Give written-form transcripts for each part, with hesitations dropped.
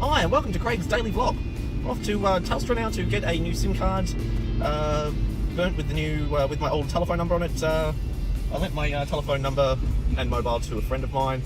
Hi, and welcome to Craig's daily vlog. We're off to Telstra now to get a new SIM card, burnt with the new, with my old telephone number on it. I lent my telephone number and mobile to a friend of mine.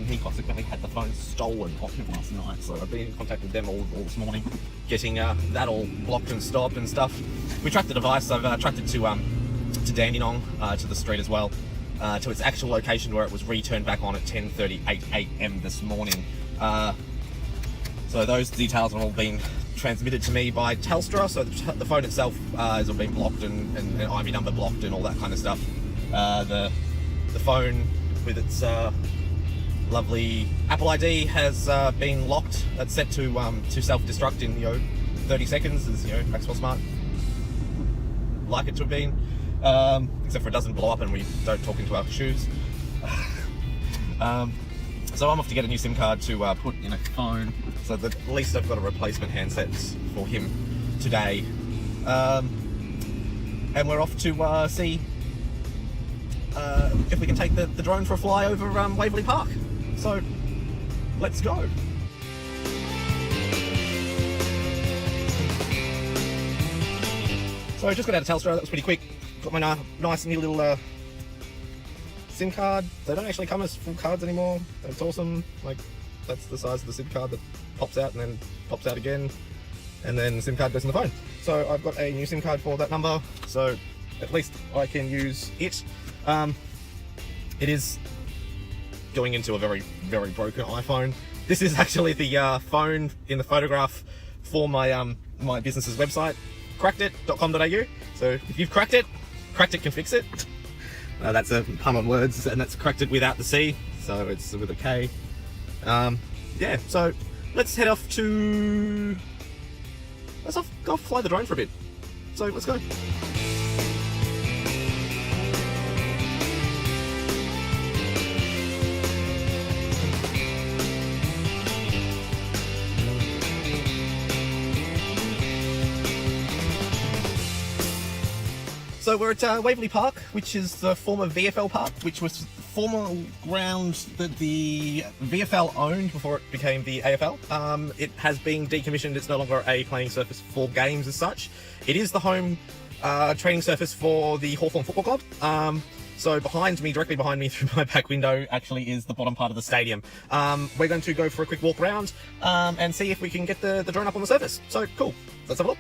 He consequently had the phone stolen off him last night, so I've been in contact with them all this morning, getting that all blocked and stopped and stuff. We tracked the device. I've tracked it to Dandenong, to the street as well, to its actual location where it was returned back on at 10:38 AM this morning. So those details have all been transmitted to me by Telstra, so the phone itself has all been blocked and an IP number blocked and all that kind of stuff. The phone with its lovely Apple ID has been locked. It's set to self-destruct in 30 seconds, as Maxwell Smart like it to have been, except for it doesn't blow up and we don't talk into our shoes. So I'm off to get a new SIM card to put in a phone, so that at least I've got a replacement handset for him today. And we're off to see if we can take the drone for a fly over Waverley Park. So let's go. So I just got out of Telstra. That was pretty quick. Got my nice new little SIM card. They don't actually come as full cards anymore. It's awesome. Like, that's the size of the SIM card that pops out and then pops out again, and then the SIM card goes in the phone. So I've got a new SIM card for that number, so at least I can use it. It is going into a very, very broken iPhone. This is actually the phone in the photograph for my my business's website, crackedit.com.au. So if you've cracked it can fix it. That's a pun on words, and that's cracked it without the C, so it's with a K. Yeah, so let's head off to... Let's go fly the drone for a bit. So let's go. So we're at Waverley Park, which is the former VFL Park, which was the former ground that the VFL owned before it became the AFL. It has been decommissioned. It's no longer a playing surface for games as such. It is the home training surface for the Hawthorn Football Club. So behind me, directly behind me through my back window, actually is the bottom part of the stadium. We're going to go for a quick walk around and see if we can get the drone up on the surface. So cool, let's have a look.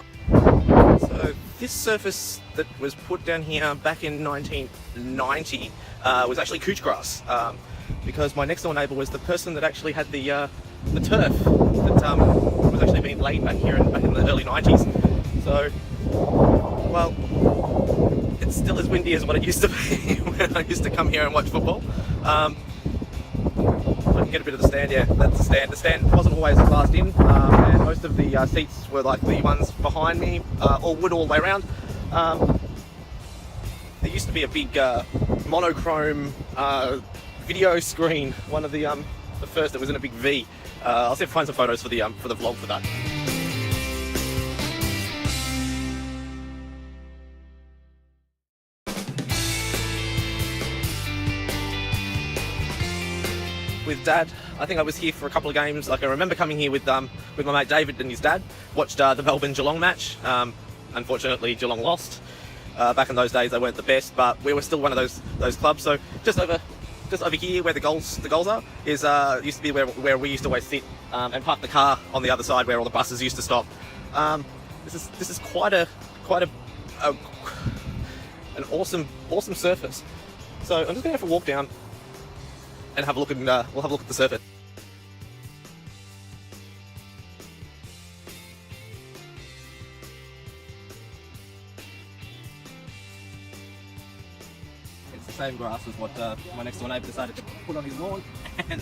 So this surface that was put down here back in 1990 was actually couch grass, because my next door neighbour was the person that actually had the turf that was actually being laid back here back in the early 90s. So, well, it's still as windy as what it used to be when I used to come here and watch football. I can get a bit of the stand, yeah, that's the stand. The stand wasn't always fast in, and most of the seats were like the ones behind me, all wood all the way around. There used to be a big monochrome video screen, one of the first that was in a big V. I'll see if I find some photos for the vlog for that. With Dad, I think I was here for a couple of games. Like, I remember coming here with my mate David and his dad. Watched the Melbourne-Geelong match. Unfortunately, Geelong lost. Back in those days, they weren't the best, but we were still one of those clubs. So just over here, where the goals are, is used to be where we used to always sit and park the car on the other side where all the buses used to stop. This is quite an awesome surface. So I'm just gonna have a walk down and have a look, and we'll have a look at the surface. It's the same grass as what my next door neighbour decided to put on his lawn, and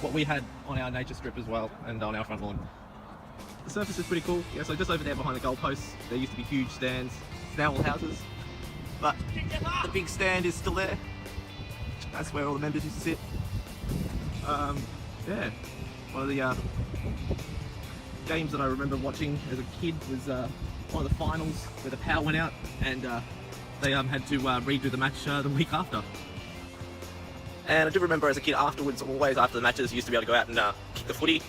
what we had on our nature strip as well, and on our front lawn. The surface is pretty cool. Yeah, so just over there behind the goalposts, there used to be huge stands. It's now all houses, but the big stand is still there. That's where all the members used to sit. Yeah, one of the games that I remember watching as a kid was one of the finals where the power went out, and they had to redo the match the week after. And I do remember as a kid afterwards, always after the matches, used to be able to go out and kick the footy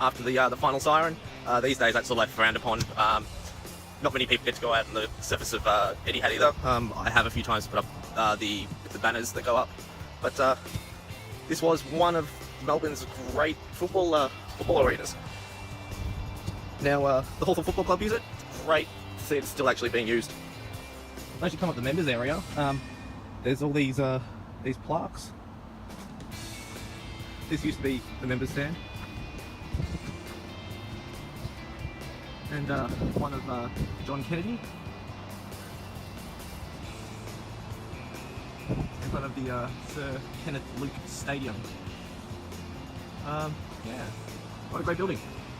after the final siren. These days that's all frowned upon. Not many people get to go out on the surface of Etihad either. I have a few times put up the banners that go up, but this was one of Melbourne's great football arenas. Now the Hawthorn Football Club use it. It's great to see it's still actually being used. As you come up the members area, there's all these plaques. This used to be the members stand, and one of John Kennedy in front of the Sir Kenneth Luke Stadium. Yeah, what a great building.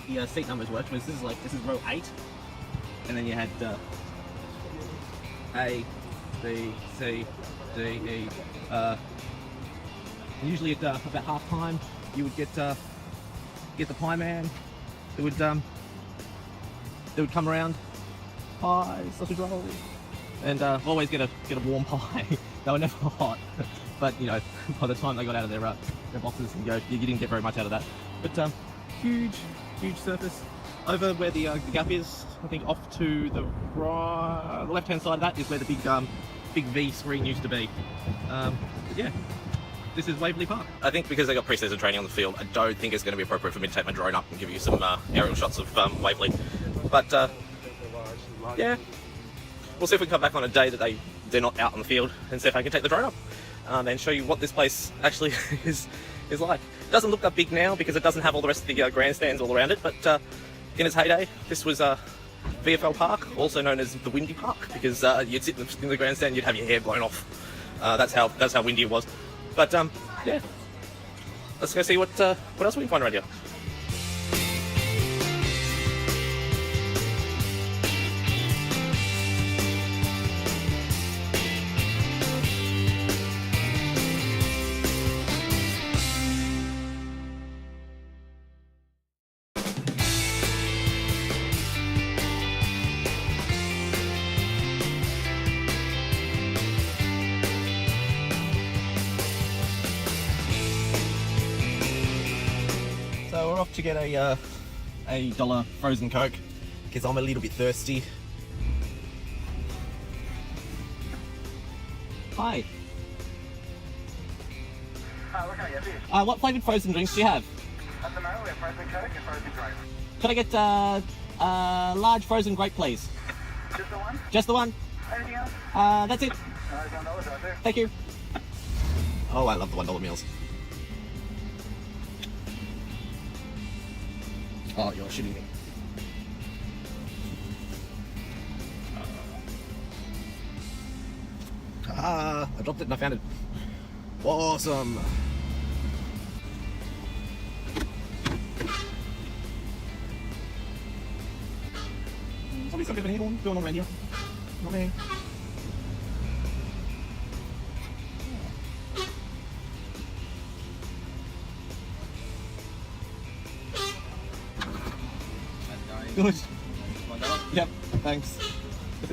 The seat numbers worked. This is row 8, and then you had A, B, C, D, E. Usually at about half time, you would get the pie man. It would come around, pie, sausage rolls, and always get a warm pie. They were never hot, but you know, by the time they got out of their boxes and you didn't get very much out of that. But huge surface over where the gap is. I think off to the right, the left-hand side of that is where the big V screen used to be. Yeah, this is Waverley Park. I think because they got pre-season training on the field, I don't think it's going to be appropriate for me to take my drone up and give you some aerial shots of Waverley. But yeah, we'll see if we can come back on a day that they're not out on the field and see if I can take the drone up and show you what this place actually is like. It doesn't look that big now because it doesn't have all the rest of the grandstands all around it, but in its heyday, this was VFL Park, also known as the Windy Park, because you'd sit in the grandstand, you'd have your hair blown off. That's how windy it was. But yeah, let's go see what else we can find around here. So we're off to get a $1 frozen Coke because I'm a little bit thirsty. Hi. What can I get for you? What flavoured frozen drinks do you have? At the moment we have frozen Coke and frozen grape. Could I get a large frozen grape, please? Just the one? Just the one? Anything else? That's it. No, $1 right there. Thank you. Oh, I love the $1 meals. Oh, you're shitting me. I dropped it and I found it. Awesome. Somebody's got a bit of an airborne going on around here. Not me. Good. Yep, thanks.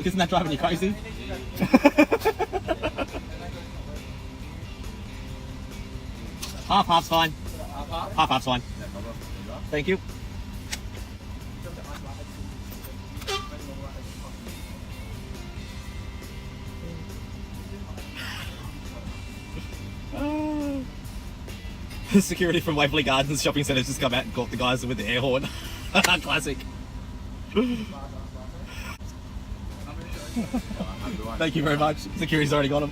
Isn't that driving you crazy? Half's fine. Half's fine. Thank you. The security from Waverley Gardens shopping centre just come out and caught the guys with the air horn. Classic. Thank you very much. Security's already got him.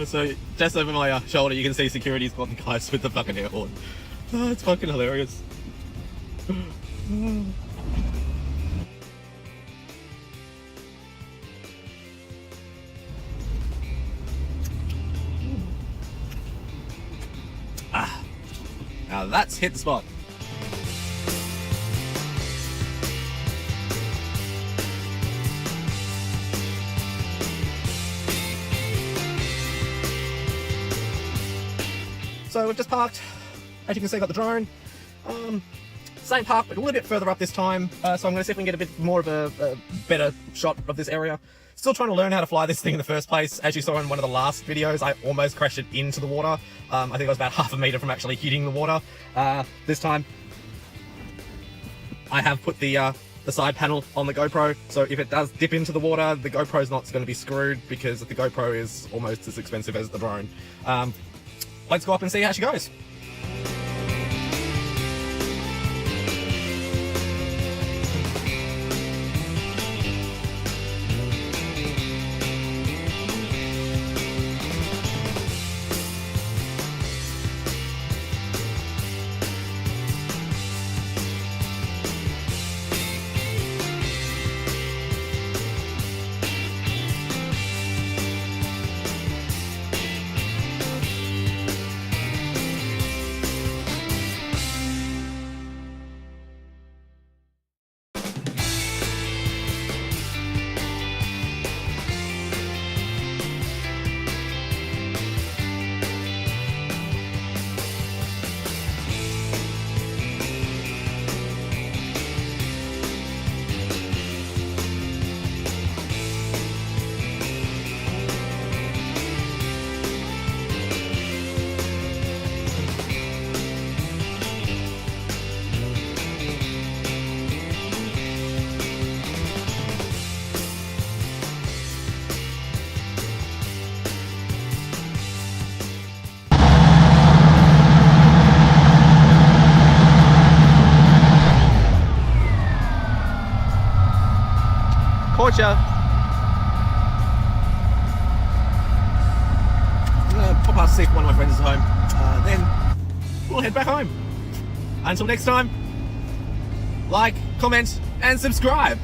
So just over my shoulder you can see security's got the guys with the fucking air horn. Oh, it's fucking hilarious. Now that's hit the spot. So we've just parked. As you can see, got the drone. Same park, but a little bit further up this time. So I'm going to see if we can get a bit more of a better shot of this area. Still trying to learn how to fly this thing in the first place. As you saw in one of the last videos, I almost crashed it into the water. I think I was about half a meter from actually hitting the water. This time, I have put the side panel on the GoPro, so if it does dip into the water, the GoPro's not going to be screwed because the GoPro is almost as expensive as the drone. Let's go up and see how she goes. Caught ya. I'm gonna pop past to see if one of my friends is home. Then we'll head back home. Until next time, like, comment, and subscribe.